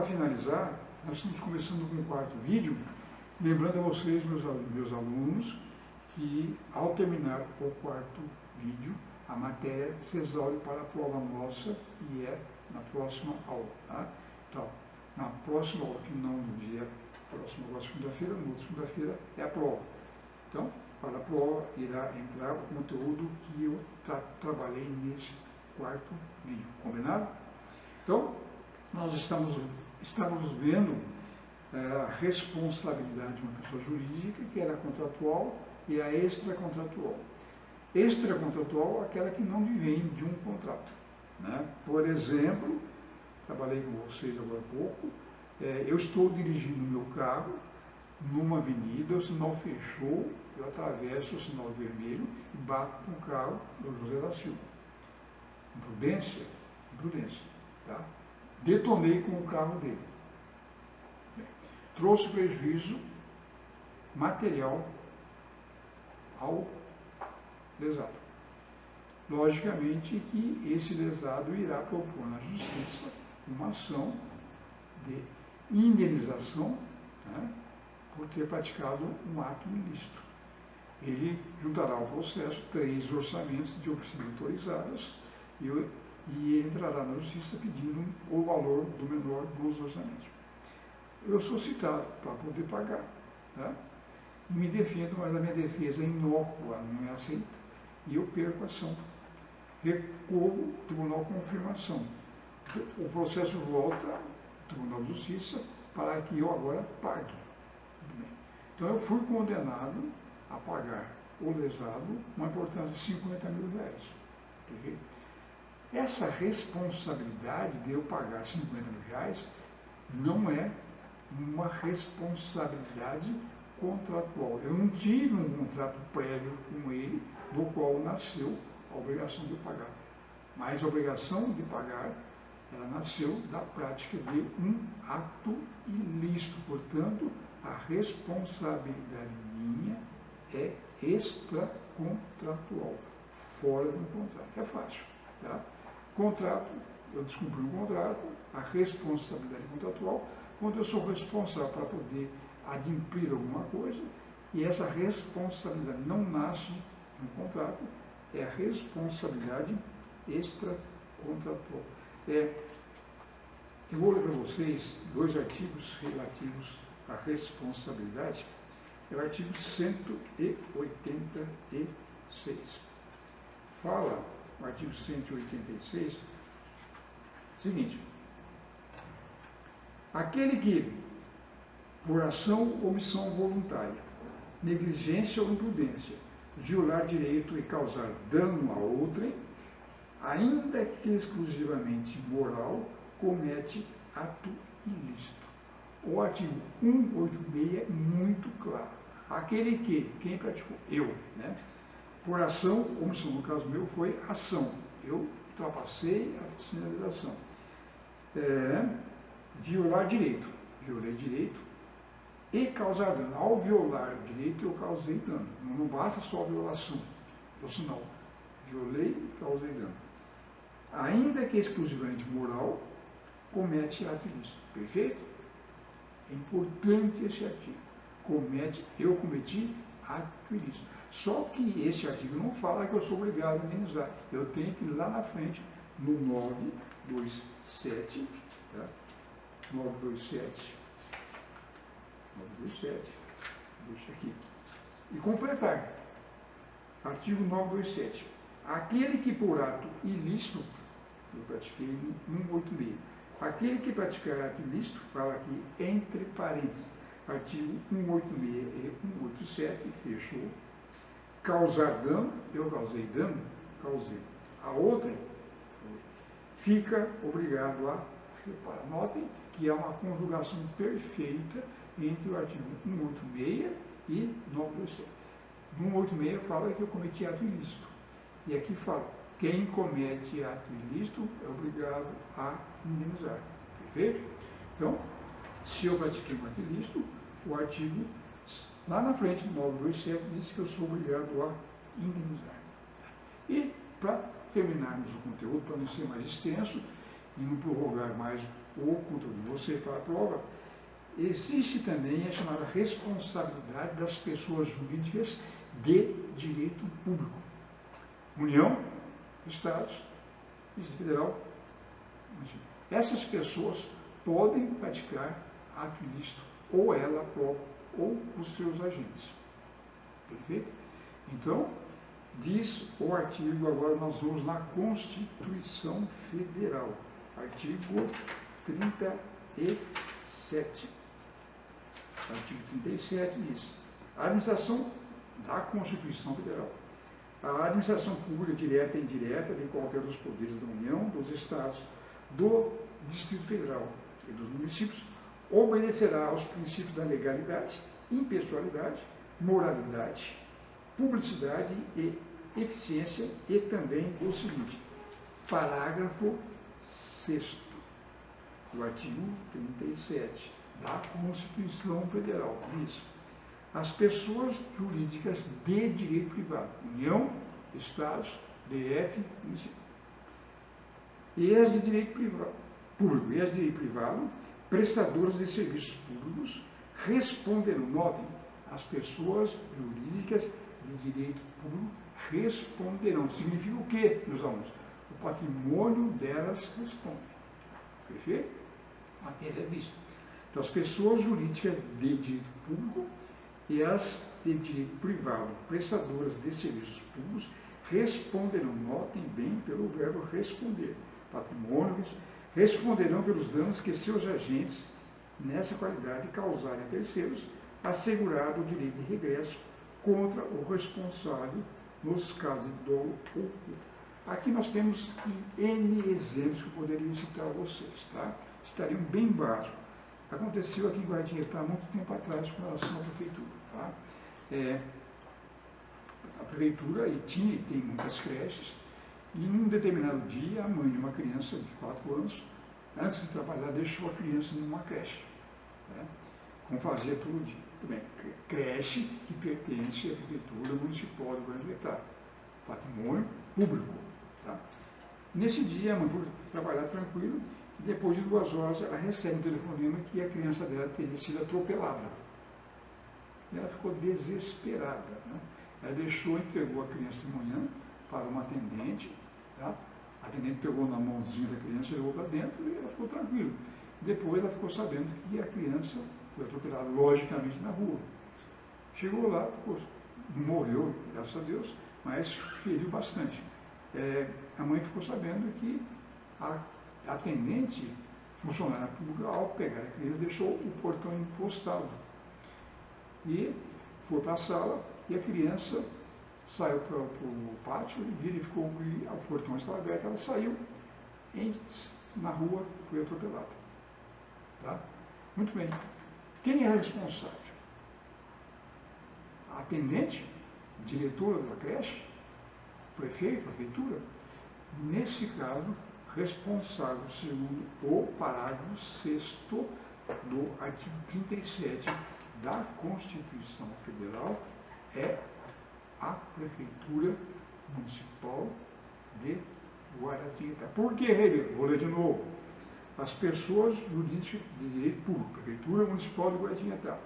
finalizar, nós estamos começando com o quarto vídeo, lembrando a vocês, meus alunos, que ao terminar o quarto vídeo, a matéria se exaure para a prova nossa, que é na próxima aula. Tá? Então, na próxima aula, que não no dia próximo, agora segunda-feira, na outra segunda-feira é a prova. Então, para a prova irá entrar o conteúdo que eu trabalhei nesse quarto vídeo. Combinado? Então, nós estamos vendo a responsabilidade de uma pessoa jurídica, que era contratual, e a extracontratual. Extracontratual é aquela que não vem de um contrato. Né? Por exemplo, trabalhei com vocês agora há pouco, eu estou dirigindo o meu carro numa avenida, o sinal fechou, eu atravesso o sinal vermelho e bato no carro do José da Silva. Imprudência? Imprudência. Tá? Detonei com o carro dele. Trouxe prejuízo material ao lesado. Logicamente que esse lesado irá propor na justiça uma ação de indenização, né, por ter praticado um ato ilícito. Ele juntará ao processo 3 orçamentos de oficinas autorizadas e entrará na justiça pedindo o valor do menor dos orçamentos. Eu sou citado para poder pagar, tá? E me defendo, mas a minha defesa é inócua, não é aceita, e eu perco a ação. Recorro, Tribunal Confirmação. O processo volta ao Tribunal de Justiça para que eu agora pague. Tudo bem. Então eu fui condenado a pagar o lesado uma importância de 50 mil reais. Perfeito? Essa responsabilidade de eu pagar 50 mil reais não é uma responsabilidade contratual. Eu não tive um contrato prévio com ele, do qual nasceu a obrigação de pagar. Mas a obrigação de pagar, ela nasceu da prática de um ato ilícito. Portanto, a responsabilidade minha é extracontratual, fora do contrato. É fácil. Tá? Contrato, eu descumpri um contrato, a responsabilidade contratual, quando eu sou responsável para poder adimplir alguma coisa, e essa responsabilidade não nasce de um contrato, é a responsabilidade extracontratual. Eu vou ler para vocês 2 artigos relativos à responsabilidade. É o artigo 186. Fala, o artigo 186, seguinte: aquele que, por ação ou omissão voluntária, negligência ou imprudência, violar direito e causar dano a outrem, ainda que exclusivamente moral, comete ato ilícito. O artigo 186 é muito claro. Aquele que, quem praticou? Eu, né? Por ação ou omissão, no caso meu foi ação. Eu ultrapassei a sinalização. Violar direito. Violei direito e causar dano. Ao violar o direito, eu causei dano. Não basta só a violação do sinal. Violei e causei dano. Ainda que exclusivamente moral, comete ato ilícito. Perfeito? É importante esse artigo. Eu cometi ato ilícito. Só que esse artigo não fala que eu sou obrigado a indenizar. Eu tenho que ir lá na frente, no 927, tá? 927, deixa aqui, e completar. Artigo 927. Aquele que por ato ilícito, eu pratiquei no 186, aquele que praticar ato ilícito, fala aqui entre parênteses, artigo 186 e 187, fechou, causar dano, eu causei dano, causei. A outra fica obrigado a reparar. Notem que é uma conjugação perfeita entre o artigo 186 e 927. No 186 fala que eu cometi ato ilícito. E aqui fala, quem comete ato ilícito é obrigado a indenizar. Perfeito? Então, se eu pratiquei um ato ilícito, o artigo lá na frente, 927, diz que eu sou obrigado a indenizar. E, para terminarmos o conteúdo, para não ser mais extenso, e não prorrogar mais o conteúdo de você para a prova, existe também a chamada responsabilidade das pessoas jurídicas de direito público. União, Estados, Distrito Federal. Essas pessoas podem praticar ato ilícito, ou ela própria, ou os seus agentes. Perfeito? Então, diz o artigo, agora nós vamos na Constituição Federal. Artigo 37. Artigo 37 diz: a administração da Constituição Federal. A administração pública direta e indireta de qualquer dos poderes da União, dos Estados, do Distrito Federal e dos municípios obedecerá aos princípios da legalidade, impessoalidade, moralidade, publicidade e eficiência, e também o seguinte, parágrafo 6º do artigo 37 da Constituição Federal, diz: as pessoas jurídicas de direito privado, União, Estados, DF, município, e as de direito público e as de direito privado, prestadoras de serviços públicos, responderão, notem, as pessoas jurídicas de direito público responderão. Significa o quê, meus alunos? O patrimônio delas responde. Perfeito? Matéria vista. Então, as pessoas jurídicas de direito público e as de direito privado, prestadoras de serviços públicos, responderão, notem bem pelo verbo responder, patrimônio, responderão pelos danos que seus agentes, nessa qualidade, causarem a terceiros, assegurado o direito de regresso contra o responsável nos casos de dolo ou culpa. Aqui nós temos N exemplos que eu poderia citar a vocês, tá? Estariam bem básicos. Aconteceu aqui em Guardietá há muito tempo atrás com relação à prefeitura, tá? A prefeitura tinha e tem muitas creches, e num determinado dia a mãe de uma criança de 4 anos, antes de trabalhar, deixou a criança numa creche, né? Como fazia todo dia. Muito bem, creche que pertence à prefeitura municipal de Guardietá, patrimônio público, tá? Nesse dia a mãe foi trabalhar tranquilo, e depois de 2 horas ela recebe um telefonema que a criança dela teria sido atropelada. E ela ficou desesperada, né? Ela entregou a criança de manhã para uma atendente, tá? A atendente pegou na mãozinha da criança e levou para dentro e ela ficou tranquila. Depois ela ficou sabendo que a criança foi atropelada, logicamente, na rua. Chegou lá, morreu, graças a Deus, mas feriu bastante. A mãe ficou sabendo que a atendente, funcionária pública, ao pegar a criança, deixou o portão encostado. E foi para a sala e a criança saiu para o pátio, verificou que o portão estava aberto, ela saiu na rua, foi atropelada. Tá? Muito bem. Quem é responsável? A atendente, diretora da creche, prefeito, prefeitura? Nesse caso, responsável, segundo o parágrafo 6º do artigo 37 da Constituição Federal, é a Prefeitura Municipal de Guaratinguetá. Por que, Ribeiro? Vou ler de novo. As pessoas jurídicas de direito público, Prefeitura Municipal de Guaratinguetá,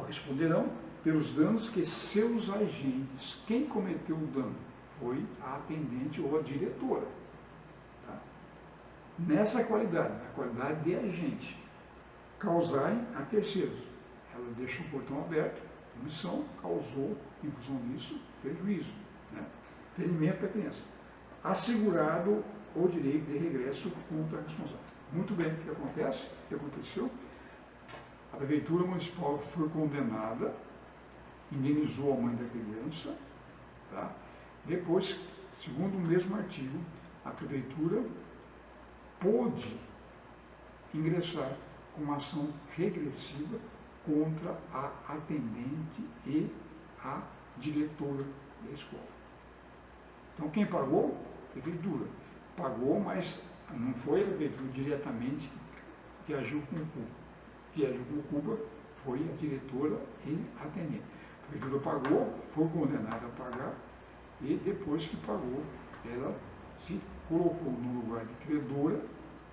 responderão pelos danos que seus agentes, quem cometeu o dano, foi a atendente ou a diretora. Tá? Nessa qualidade, na qualidade de agente, causarem a terceiros. Ela deixou o portão aberto, omissão, causou, em função disso, prejuízo, né? Ferimento da criança. Assegurado o direito de regresso contra a responsável. Muito bem, o que acontece? O que aconteceu? A Prefeitura Municipal foi condenada, indenizou a mãe da criança, tá? Depois, segundo o mesmo artigo, a Prefeitura pôde ingressar com uma ação regressiva contra a atendente e a diretora da escola. Então, quem pagou? A Prefeitura. Pagou, mas não foi a Prefeitura diretamente que agiu com culpa. Que agiu com culpa foi a diretora e a atendente. A Prefeitura pagou, foi condenada a pagar, e depois que pagou, ela se colocou no lugar de credora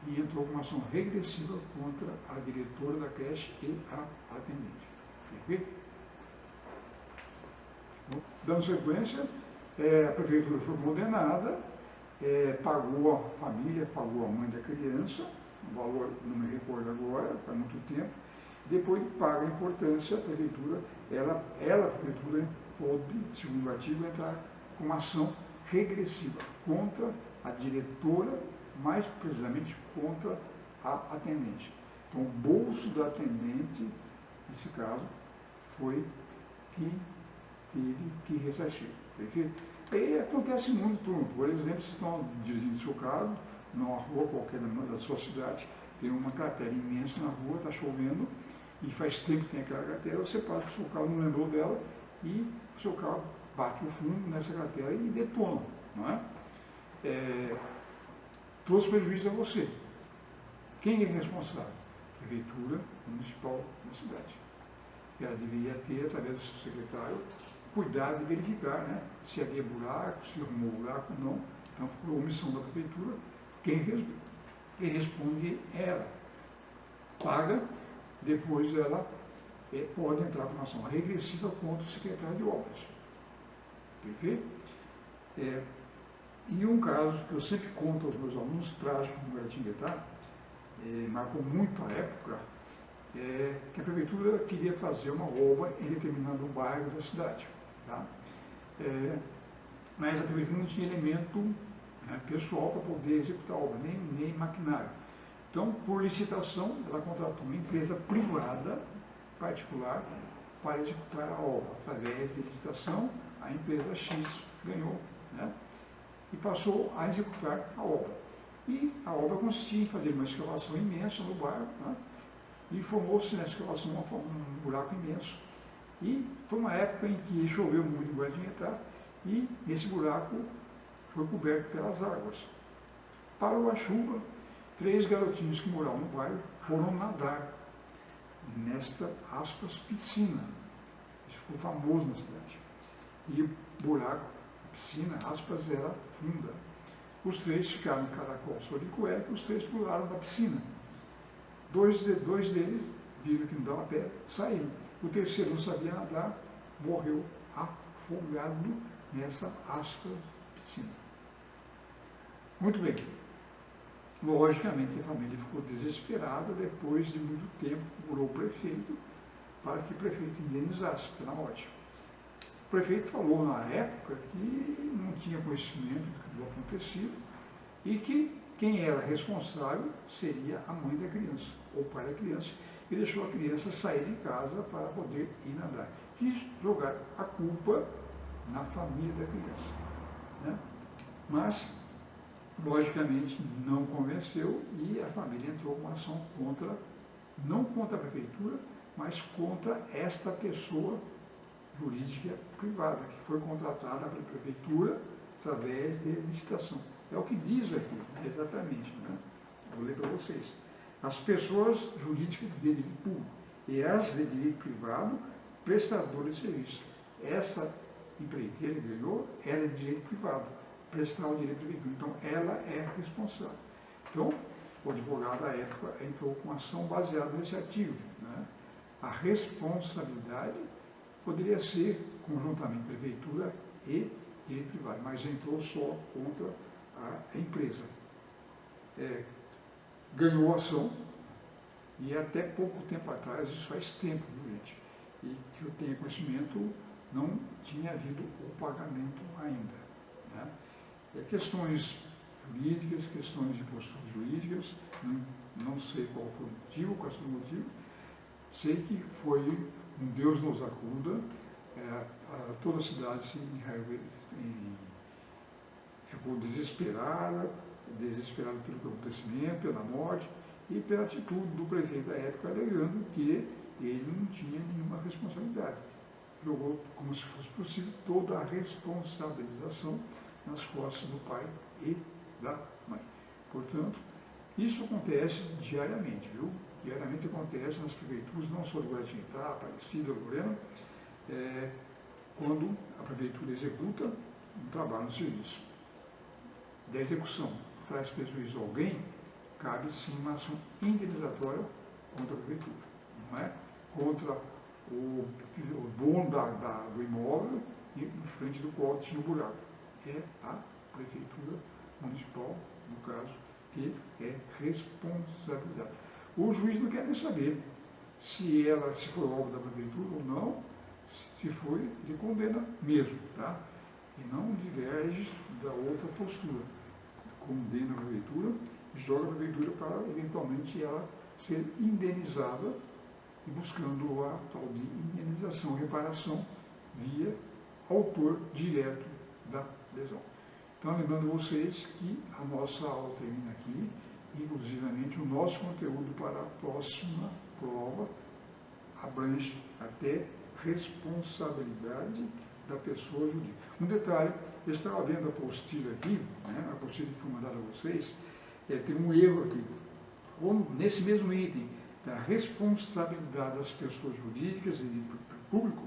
e entrou com uma ação regressiva contra a diretora da creche e a atendente. Perfeito? Dando sequência, a prefeitura foi condenada, pagou a família, pagou a mãe da criança, o valor não me recordo agora, faz muito tempo. Depois paga a importância, a prefeitura, a prefeitura pode, segundo o artigo, entrar com uma ação regressiva contra a diretora, mais precisamente contra a atendente. Então, o bolso da atendente, nesse caso, foi que teve que ressarcir. Perfeito? E acontece muito, por exemplo, vocês estão dirigindo seu carro, numa rua qualquer da sua cidade, tem uma cratera imensa na rua, está chovendo, e faz tempo que tem aquela cratera, você passa que o seu carro não lembrou dela, e o seu carro bate o fundo nessa cratera e detona, não é? Trouxe prejuízo a você. Quem é responsável? Prefeitura Municipal da cidade. Ela deveria ter, através do seu secretário, cuidado de verificar, né, se havia buraco, se arrumou buraco ou não. Então, por omissão da prefeitura, quem responde é ela. Paga, depois ela pode entrar com uma ação regressiva contra o secretário de obras. Perfeito? E um caso que eu sempre conto aos meus alunos, trágico no Guaratinguetá, marcou muito a época, que a prefeitura queria fazer uma obra em determinado bairro da cidade. Tá? Mas a prefeitura não tinha elemento, né, pessoal para poder executar a obra, nem maquinário. Então, por licitação, ela contratou uma empresa privada, particular, para executar a obra. Através de licitação, a empresa X ganhou, né, e passou a executar a obra. E a obra consistia em fazer uma escavação imensa no bairro, né, e formou-se nessa escavação um buraco imenso. E foi uma época em que choveu muito em Guaratinguetá e esse buraco foi coberto pelas águas. Parou a chuva, 3 garotinhos que moravam no bairro foram nadar nesta, aspas, piscina. Isso ficou famoso na cidade. E o buraco, a piscina, aspas, era funda. Os 3 ficaram cada qual só de cueca e os 3 pularam da piscina. Dois deles viram que não dava pé, saíram. O terceiro não sabia nadar, morreu afogado nessa, aspas, piscina. Muito bem. Logicamente, a família ficou desesperada. Depois de muito tempo, procurou o prefeito para que o prefeito indenizasse pela morte. O prefeito falou na época que não tinha conhecimento do que havia acontecido e que quem era responsável seria a mãe da criança, ou o pai da criança, e deixou a criança sair de casa para poder ir nadar. Quis jogar a culpa na família da criança, né? Mas, logicamente, não convenceu e a família entrou com uma ação contra, não contra a prefeitura, mas contra esta pessoa jurídica privada, que foi contratada pela prefeitura através de licitação. É o que diz aqui, exatamente, né? Vou ler para vocês. As pessoas jurídicas de direito público e as de direito privado, prestadoras de serviço. Essa empreiteira que ganhou, ela é de direito privado, prestar o direito privado. Então, ela é responsável. Então, o advogado, à época, entrou com ação baseada nesse artigo, né? A responsabilidade poderia ser conjuntamente prefeitura e direito privado, mas entrou só contra a empresa. Ganhou a ação e até pouco tempo atrás, isso faz tempo, viu, gente? E que eu tenha conhecimento, não tinha havido o pagamento ainda, né? Questões jurídicas, questões de posturas jurídicas, não sei qual foi o motivo, qual foi o motivo, sei que foi um Deus nos acuda, toda a cidade se ficou desesperada pelo acontecimento, pela morte e pela atitude do prefeito da época, alegando que ele não tinha nenhuma responsabilidade. Jogou como se fosse possível toda a responsabilização nas costas do pai e da mãe. Portanto, isso acontece diariamente, viu? Diariamente acontece nas prefeituras, não só do Guaratinguetá, Aparecida, Lorena, quando a prefeitura executa um trabalho no serviço. da execução traz prejuízo a alguém, cabe sim uma ação indenizatória contra a prefeitura, não é? Contra o dono do imóvel e em frente do qual tinha o buraco. É a prefeitura municipal, no caso, que é responsabilizada. O juiz não quer nem saber se foi obra da prefeitura ou não, se foi, ele condena mesmo, tá? E não diverge da outra postura. Condena a prefeitura, joga a prefeitura para eventualmente ela ser indenizada e buscando a tal de indenização, reparação via autor direto da lesão. Então, lembrando vocês que a nossa aula termina aqui, inclusivamente o nosso conteúdo para a próxima prova abrange até responsabilidade da pessoa jurídica. Um detalhe, eu estava vendo a apostila aqui, né, a apostila que foi mandada a vocês, tem um erro aqui. Nesse mesmo item da responsabilidade das pessoas jurídicas e do público,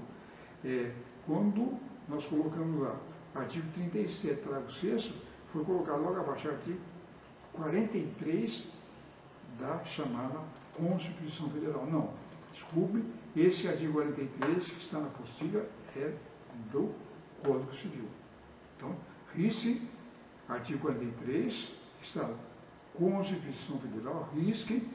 quando nós colocamos lá, artigo 37, parágrafo 6º, foi colocado logo abaixo, artigo 43 da chamada Constituição Federal. Não, desculpe, esse artigo 43 que está na apostila é do Código Civil. Então, risque, artigo 43, está Constituição Federal, risque,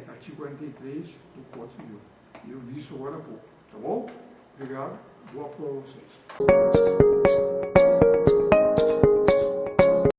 artigo 43 do Código Civil. Eu vi isso agora há pouco, tá bom? Obrigado, boa prova a vocês.